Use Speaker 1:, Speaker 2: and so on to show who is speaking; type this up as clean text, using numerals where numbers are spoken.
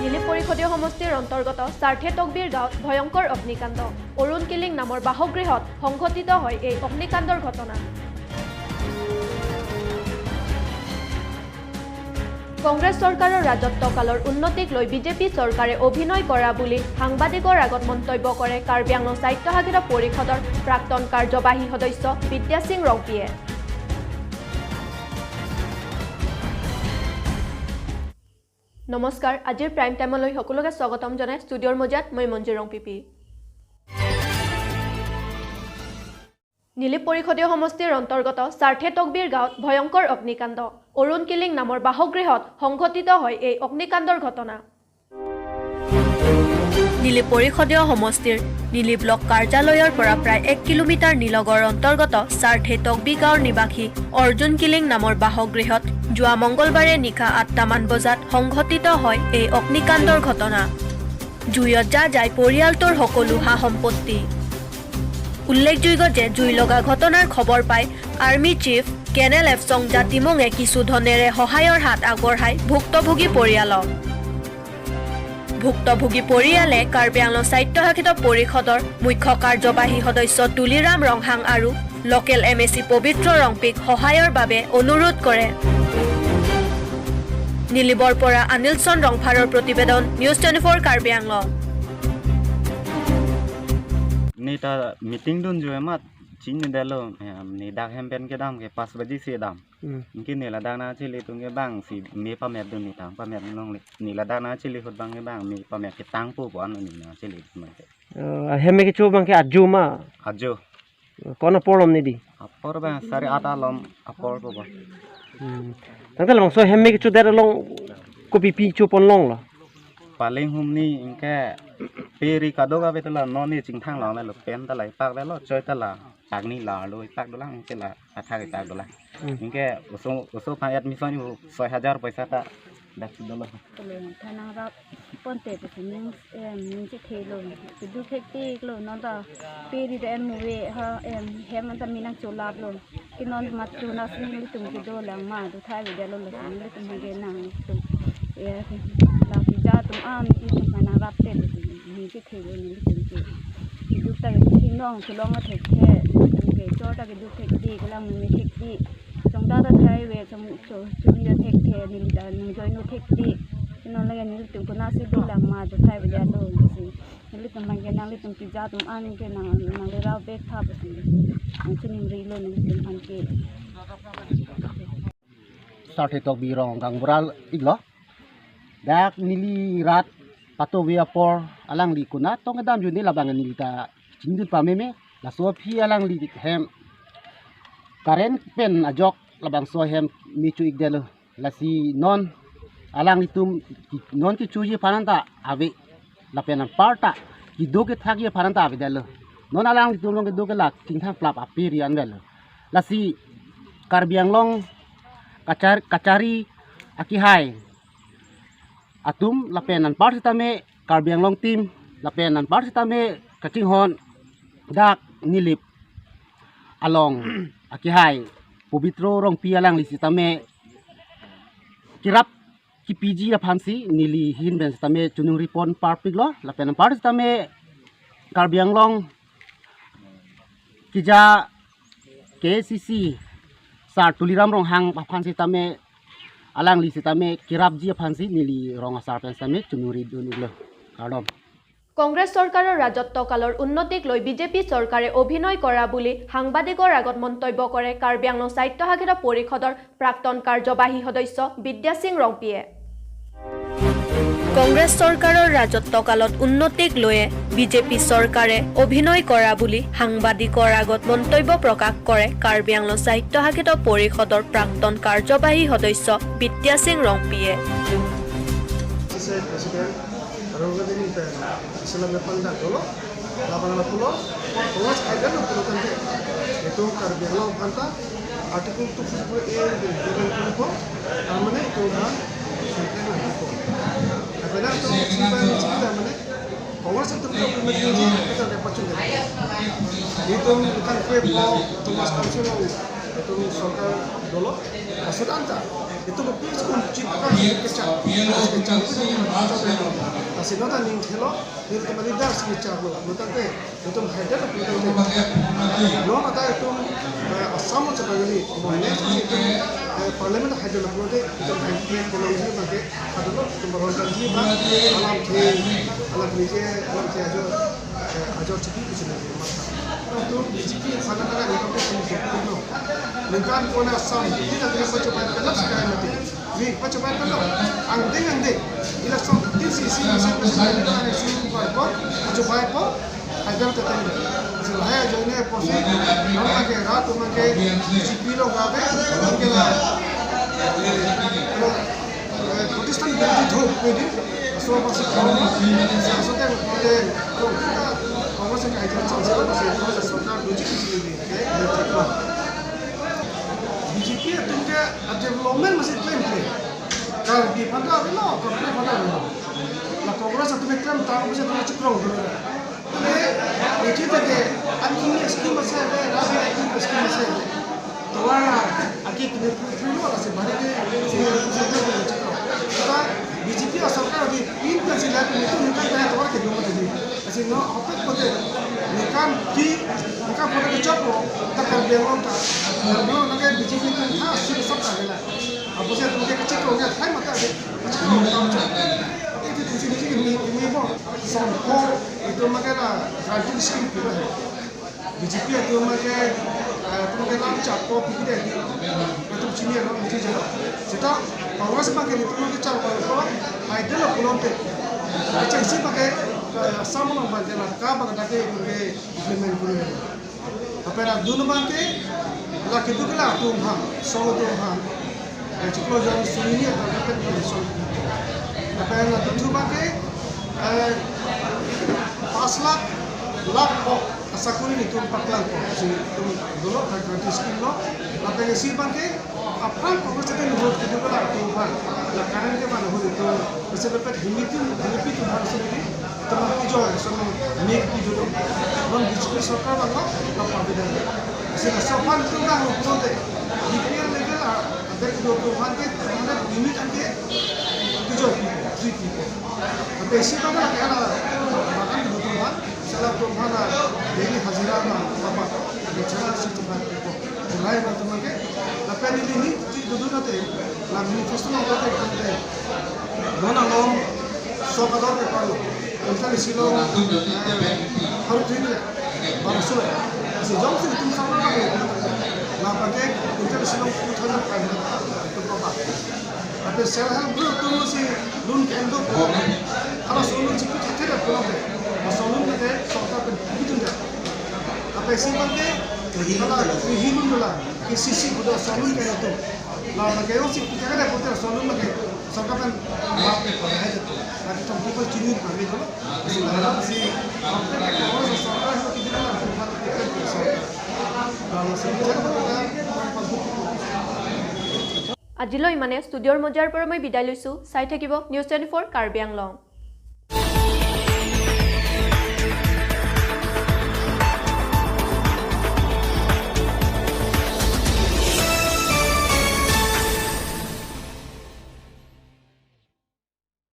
Speaker 1: নীলি পৰিষদীয় সমষ্টিৰ অন্তৰ্গত চাৰ্থে তকবীৰ গাঁৱত ভয়ংকৰ অগ্নিকাণ্ড অৰুণ কিলিং নামৰ বাসগৃহত সংঘটিত হয় এই অগ্নিকাণ্ডৰ ঘটনা। কংগ্ৰেছ চৰকাৰৰ ৰাজত্বকালৰ উন্নতিক লৈ বিজেপি চৰকাৰে অভিনয় কৰা বুলি সাংবাদিকৰ আগত মন্তব্য কৰে কাৰ্বি আংলং স্বায়ত্তশাসিত পৰিষদৰ প্ৰাক্তন কাৰ্যবাহী সদস্য বিদ্যা সিং ৰংপিয়ে। নমস্কাৰ, আজিৰ প্ৰাইম টাইমলৈ সকলোকে স্বাগতম জনাই ষ্টুডিঅ'ৰ মজিয়াত মই মঞ্জু ৰংপিপি। নীলি পৰিষদীয় সমষ্টিৰ অন্তৰ্গত চাৰ্থে তকবীৰ গাঁৱত ভয়ংকৰ অগ্নিকাণ্ড অৰুণ কিলিং নামৰ বাসগৃহত সংঘটিত হয় এই অগ্নিকাণ্ডৰ ঘটনা। নীলি পৰিষদীয় সমষ্টিৰ নীলি ব্লক কাৰ্যালয়ৰ পৰা প্ৰায় 1 কিলোমিটাৰ নিলগৰ অন্তৰ্গত চাৰ্থে তকবী গাঁৱৰ নিবাসী অৰ্জুন কিলিং নামৰ বাসগৃহত যোৱা মঙ্গলবাৰে নিশা 8টামান বজাত সংঘটিত হয় এই অগ্নিকাণ্ডৰ ঘটনা। জুইত যায় পৰিয়ালটোৰ সকলো সা সম্পত্তি। উল্লেখযোগ্য যে জুই লগা ঘটনাৰ খবৰ পাই আৰ্মি চিফ কেনেল এফচং জাতিমুঙে কিছু ধনেৰে সহায়ৰ হাত আগবঢ়ায় ভুক্তভোগী পৰিয়ালক। ভুক্তভোগী পৰিয়ালে কাৰ্বি আংলং স্বায়ত্তশাসিত পৰিষদৰ মুখ্য কাৰ্যবাহী সদস্য তুলিৰাম ৰংহাং আৰু লোকেল এমএচি পবিত্ৰ ৰংপিক সহায়ৰ বাবে অনুৰোধ কৰে। নীলিবৰ পৰা অনিলচন ৰংফাৰৰ প্ৰতিবেদন নিউজ.24 Karbi Anglong.
Speaker 2: Nita meeting dun jo emat chin dalo ni dak hempen ke dam ke 5 baji si dam mungkin ni la dana chili tung ke bang si mi pamet dun ni tang pamet long ni la dana chili hot bang ke bang mi pamet ke tang pu bon ni na chili mate
Speaker 3: hemme ke chu bang ke aju ma
Speaker 2: ajo
Speaker 3: kono polom ni di
Speaker 2: apor bang sari ata lom apor ko ba
Speaker 3: tang long so hemme ke chu der long kopi pi chu pon long la
Speaker 2: paling hum ni ingke peri kado ga betala no ni ching thang la lo pen ta lai pak lo choi ta la tak ni la lo pak do lang ke la atha ke tak do la ingke uso pa admission yu 6000 paisa ta dak do lo
Speaker 4: thana ra ponte te ning ning che thelo du thekti lo no da peri de en muwe ha hem ta minang cholap lo kinon mat chu na sin li tum ke do lang ma du thai de lo lo sin li tum ge nang tum la ki ja tum am ki thana ra te ni che thelo ni tum ke du ta ki nong cholong a thek the ke cho ta ke du thekti ke lang mi thekti trong da da thai we trong chu ni da thek the ni da ni join no thekti non la ni tum ko na si do lang ma du thai we ja lo si ni tum mang ke nang li tum ki ja tum an ke nang le ra be tha ba si chu ni ri lo ni tum an ke
Speaker 5: Saৰ্থে তকবী rong gang bural iglo dak nili rat pato via por alang li kuna tong dam ju ni labang ni ta jingdut pa meme la so phi alang li hem karen pen ajok labang so hem mi chu igdelo la si non alang li tum non ki chu ji pananta ave la pen parta ki do ke thak ye pananta ave delo non alang li tum long ke do ke la ting thang plap apiri an delo la si Karbi Anglong kacari akihai atum lapenan parsitame Karbi Anglong team lapenan parsitame kacinghon dak nilip along akihai pubitro rong pialang lisitame kirap kipiji aphansi nili hin ben sitame chunung ripon parpiglo lapenan parsitame Karbi Anglong kija KCC sar tuliram rong hang aphansi tame alang li sitame kirabji aphansi nili rong asar pensame chunuri dunuglo kardom
Speaker 1: Congress চৰকাৰৰ ৰাজত্বকালৰ উন্নতিক লৈ BJP চৰকাৰে অভিনয় কৰা বুলি সাংবাদিকৰ আগত মন্তব্য কৰে কাৰ্বি আংলং স্বায়ত্তশাসিত পৰিষদৰ প্ৰাক্তন কাৰ্যবাহী সদস্য বিদ্যা সিং ৰংপিয়ে। কংগ্ৰেছ চৰকাৰৰ ৰাজত্বকালত উন্নতিক লৈ বিজেপি চৰকাৰে অভিনয় কৰা বুলি সাংবাদিকৰ আগত মন্তব্য প্ৰকাশ কৰে কাৰ্বি আংলং স্বায়ত্তশাসিত পৰিষদৰ প্ৰাক্তন কাৰ্যবাহী সদস্য বিদ্যা Singh ৰংপিয়ে।
Speaker 6: Islam pandang dulu, lapangan pulau, pengas kajian pulau tante, itu Karbi Anglong panta, artikel 2A dengan pulau, namanya itu kan, sampai nanti pulau. Apabila itu sampai kita mana, pengas itu pulau kemudian kita dapat juga. Itu bukan kue pulau, Thomas Kansulong, itu sokal dulu, maksud anta, itu bukti kuncikan kecak asino ta ning thelo ning temali dar kecak lo mutante itu haidar lo mata itu asam sebagai mana itu parlimen haidar lo de itu haidar teknologi bagi ada lo pemberontakan ini bang alam ke ajo cipi bisa itu cipi sangat-sangat itu lingkaran kona asam tidak bisa coba kelak sekali nanti ni coba kelak angdeng election di sisi masing-masing ada suatu parpol coba apa agar tetap selaya joine posi nama ke rat umake cipi lo gabe umake la Protestan berarti jauh ini semua masih kaum sesuatu yang boleh kita Congress yang kajian sama masih sesuatu logik di sini BJP itu dia development masih klaim Karbi pada apa Karbi pada apa la Congress itu klaim tahu masih terus cekrong tapi itu tadi anjingnya skim masih ada rasa skim masih ada tuara aki kita dulu ada sebanyak kita BJP सरकार अभी 3 का जिला में तो निकाल रहा है तो और के दो मत दी ऐसे नो हफ्ते पते निकाल की निकाल पता के चपो तक बेंगलोर का बेंगलोर लगे BJP तो था सिर्फ सब का गेला अब उसे तुमके के चेक हो गया थाई मत दे itu sini ini bo sampo itu makanya granting scheme juga है BJP itu makanya तुमके नाम चापो पिटे दी itu sini no itu juga kita Congress pakai itu mungkin cara kalau ada lah pulau tu, macam si pakai sama orang pakai lah, kau pakai tak pakai implement punya. Apa nak dulu pakai, lah kita tu lah Tuhan, solo Tuhan, cikgu jangan sini ni ada apa ni solo. Apa nak dulu pakai, 5 lakh kok asakuri ni tu 4 lakh kok, si tu dulu tak gratis kilo, apa yang si pakai apa kok kita ni buat kita lah Tuhan. Karena dia mana hulu itu bersebut hidup itu harus ini teman hijau sama mek itu orang BJP सरकार वाला apa beda sehingga sopan itu dah hukum deh DPR legal agar itu Tuhan ke mana limit angke hijau 3 people tapi siapa nak kaya bahkan itu Tuhan salah Tuhan dari haziran apa bicara situ kan itu mulai teman ke tapi ini dulu nanti la manifesto no kata kata mana lo sokador ke palu entar silo harus ini baru sudah si jom sih itu sama lagi la pakai entar silo putar kan itu apa tapi saya belum tuh si lun kendo kalau solo cikgu tidak pulang deh solo kita sokar begitu dah apa sih pakai kalau hidup dulu sisi udah solo kayak itu lah bagaimana sih kita ada putar solo lagi sokapkan apa aja tuh nanti tuh people cini kami dulu si apa kalau sokar itu kita lah bukan kita sokar kalau sebenarnya
Speaker 1: আজিলৈ ইমানে ষ্টুডিঅ'ৰ মজাৰ পৰা মই বিদায় লৈছোঁ চাই থাকিব news 24 Karbi Anglong